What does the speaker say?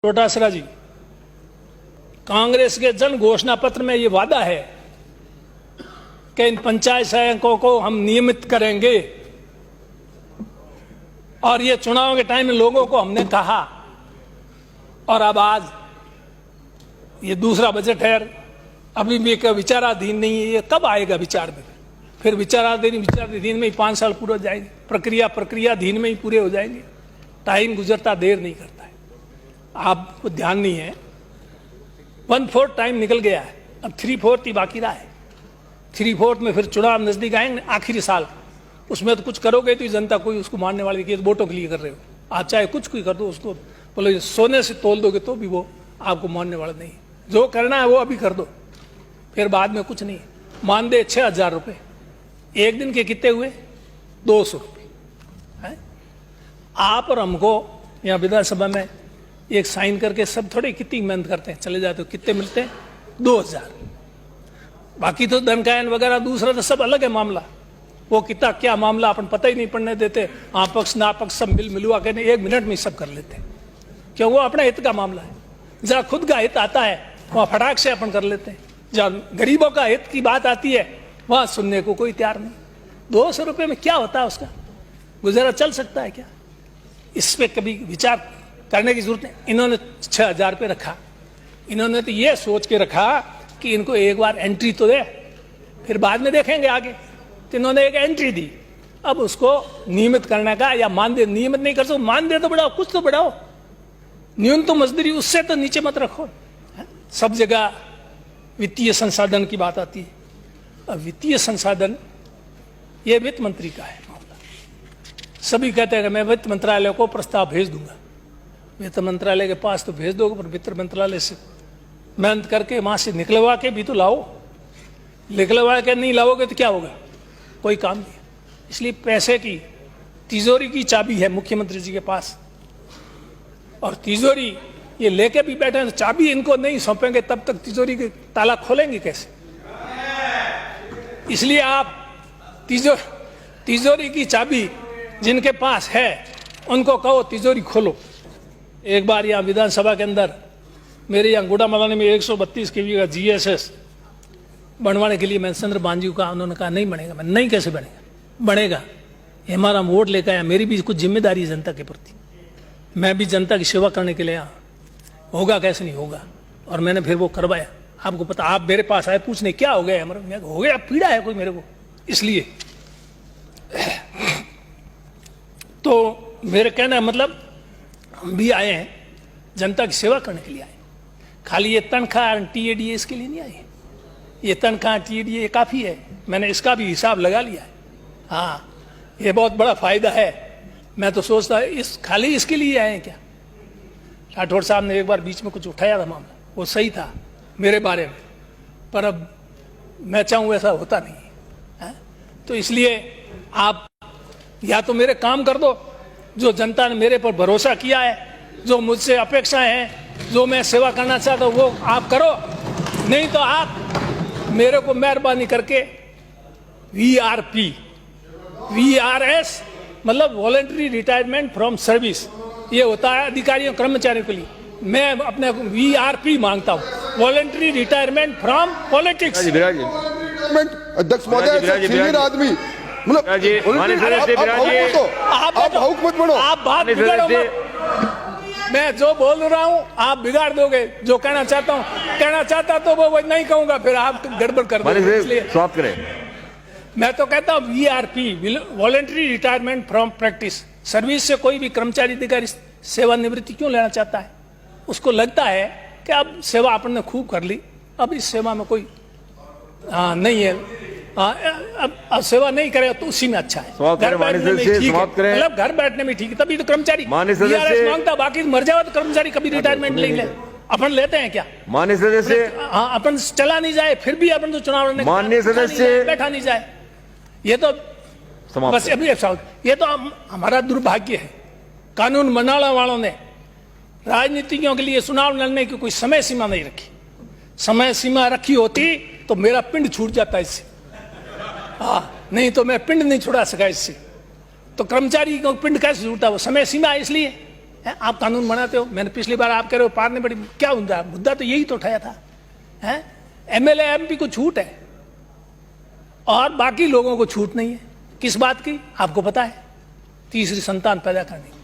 डोटासरा जी, कांग्रेस के जन घोषणा पत्र में ये वादा है कि इन पंचायत सहायकों को हम नियमित करेंगे और ये चुनाव के टाइम में लोगों को हमने कहा, और अब आज ये दूसरा बजट है, अभी भी विचाराधीन नहीं है। ये कब आएगा विचार में? फिर विचाराधीन में ही 5 साल पूरे हो जाएंगे, प्रक्रियाधीन में ही पूरे हो जाएंगे। टाइम गुजरता देर नहीं करता है। आपको ध्यान नहीं है, 1/4 टाइम निकल गया है, अब 3/4 ही बाकी रहा है। 3/4 में फिर चुनाव नजदीक आएंगे, आखिरी साल, उसमें तो कुछ करोगे तो जनता कोई उसको मानने वाली कि वोटों के लिए कर रहे हो। आप चाहे कुछ कोई कर दो, उसको बोलो सोने से तोल दोगे तो भी वो आपको मानने वाला नहीं। जो करना है वो अभी कर दो, फिर बाद में कुछ नहीं। मानदेय 6,000 रुपये, एक दिन के कितने हुए? 200 रुपये। आप और हमको यहाँ विधानसभा में एक साइन करके सब थोड़ी कितनी मेहनत करते हैं, चले जाते हो, कितने मिलते हैं? 2,000। बाकी तो धनकायन वगैरह दूसरा तो सब अलग है मामला। वो कितना क्या मामला अपन पता ही नहीं पड़ने देते। आपक्ष नापक्ष सब मिलवा के 1 मिनट में सब कर लेते हैं, क्यों? वो अपने हित का मामला है। जहाँ खुद का हित आता है वहाँ फटाक से अपन कर लेते हैं। जहाँ गरीबों का हित की बात आती है वहाँ सुनने को कोई तैयार नहीं। 200 रुपये में क्या होता है? उसका गुजारा चल सकता है क्या? इस पर कभी विचार करने की जरूरत है। इन्होंने 6,000 रुपये रखा, इन्होंने तो ये सोच के रखा कि इनको एक बार एंट्री तो दे, फिर बाद में देखेंगे आगे। तो इन्होंने एक एंट्री दी, अब उसको नियमित करने का, या मानदेय नियमित नहीं कर सकते, मानदेय तो बढ़ाओ, कुछ तो बढ़ाओ। न्यूनतम मजदूरी उससे तो नीचे मत रखो। सब जगह वित्तीय संसाधन की बात आती है। अब वित्तीय संसाधन ये वित्त मंत्री का है मामला। सभी कहते हैं कि मैं वित्त मंत्रालय को प्रस्ताव भेज दूंगा। वित्त मंत्रालय के पास तो भेज दोगे, पर वित्त मंत्रालय से मेहनत करके वहां से निकलवा के भी तो लाओ। निकलवा के नहीं लाओगे तो क्या होगा? कोई काम नहीं। इसलिए पैसे की तिजोरी की चाबी है मुख्यमंत्री जी के पास, और तिजोरी ये लेके भी बैठे हैं, तो चाबी इनको नहीं सौंपेंगे तब तक तिजोरी के ताला खोलेंगे कैसे? इसलिए आप तिजोरी की चाबी जिनके पास है उनको कहो तिजोरी खोलो। एक बार यहाँ विधानसभा के अंदर मेरे यहाँ गुड़ामलानी में 132 kV का GSS बनवाने के लिए मैंने चंद्र बांजी को कहा, उन्होंने कहा नहीं बनेगा। मैं नहीं, कैसे बनेगा? बनेगा, हमारा वोट लेकर आया, मेरी भी कुछ जिम्मेदारी है जनता के प्रति, मैं भी जनता की सेवा करने के लिए आया। होगा कैसे नहीं होगा? और मैंने फिर वो करवाया। आपको पता, आप मेरे पास आए पूछने क्या हो गया हमारा, हो गया पीड़ा है कोई मेरे को, इसलिए। तो मेरे कहना मतलब हम भी आए हैं जनता की सेवा करने के लिए आए। खाली ये तनख्वाह TADA इसके लिए नहीं आए। ये तनख्वाह TADA काफ़ी है, मैंने इसका भी हिसाब लगा लिया है। हाँ, ये बहुत बड़ा फायदा है। मैं तो सोचता खाली इसके लिए आए हैं क्या? राठौड़ साहब ने एक बार बीच में कुछ उठाया था मामला, वो सही था मेरे बारे में, पर अब मैं चाहूँ ऐसा होता नहीं है। तो इसलिए आप या तो मेरे काम कर दो, जो जनता ने मेरे पर भरोसा किया है, जो मुझसे अपेक्षाएं हैं, जो मैं सेवा करना चाहता हूँ, वो आप करो। नहीं तो आप मेरे को मेहरबानी करके VRS मतलब वॉलंटरी रिटायरमेंट फ्रॉम सर्विस, ये होता है अधिकारियों कर्मचारियों के लिए। मैं अपने VRP मांगता हूँ, वॉलंटरी रिटायरमेंट फ्रॉम पॉलिटिक्स। अध्यक्ष महोदय, सीनियर आदमी, मतलब आप भावुक मत बनो। आप बात बिगाड़ो मत। मैं जो बोल रहा हूँ आप बिगाड़ दोगे। जो कहना चाहता तो वो नहीं कहूंगा, फिर आप गड़बड़ कर दोगे। इसलिए स्वागत करें। मैं तो कहता हूँ VRP voluntary retirement from practice service से कोई भी कर्मचारी अधिकारी सेवानिवृत्ति क्यों लेना चाहता है? उसको लगता है कि अब सेवा अपन ने खूब कर ली, अब इस सेवा में कोई नहीं है, अब सेवा नहीं करे तो उसी में अच्छा है। घर बैठने में ठीक है, मतलब घर बैठने में ठीक है, तभी तो कर्मचारी VRS मांगता। बाकी मर जाओ तो कर्मचारी कभी रिटायरमेंट नहीं ले। अपन लेते हैं क्या? माननीय सदस्य, हाँ, अपन चला नहीं जाए फिर भी अपन तो चुनाव लड़ने माननीय सदस्य बैठा नहीं जाए, ये तो बस अभी ये तो हमारा दुर्भाग्य है। कानून बनाने वालों ने राजनीतिज्ञों के लिए चुनाव लड़ने की कोई समय सीमा नहीं रखी। समय सीमा रखी होती तो मेरा पिंड छूट जाता इससे। नहीं तो मैं पिंड नहीं छुड़ा सका इससे। तो कर्मचारी को पिंड कैसे छूटता? वो समय सीमा है इसलिए। हैं? आप कानून बनाते हो, मैंने पिछली बार आप कह रहे हो पार नहीं पड़ी, क्या मुद्दा तो यही तो उठाया था। हैं? एमएलए एमपी को छूट है और बाकी लोगों को छूट नहीं है। किस बात की? आपको पता है, तीसरी संतान पैदा करने की।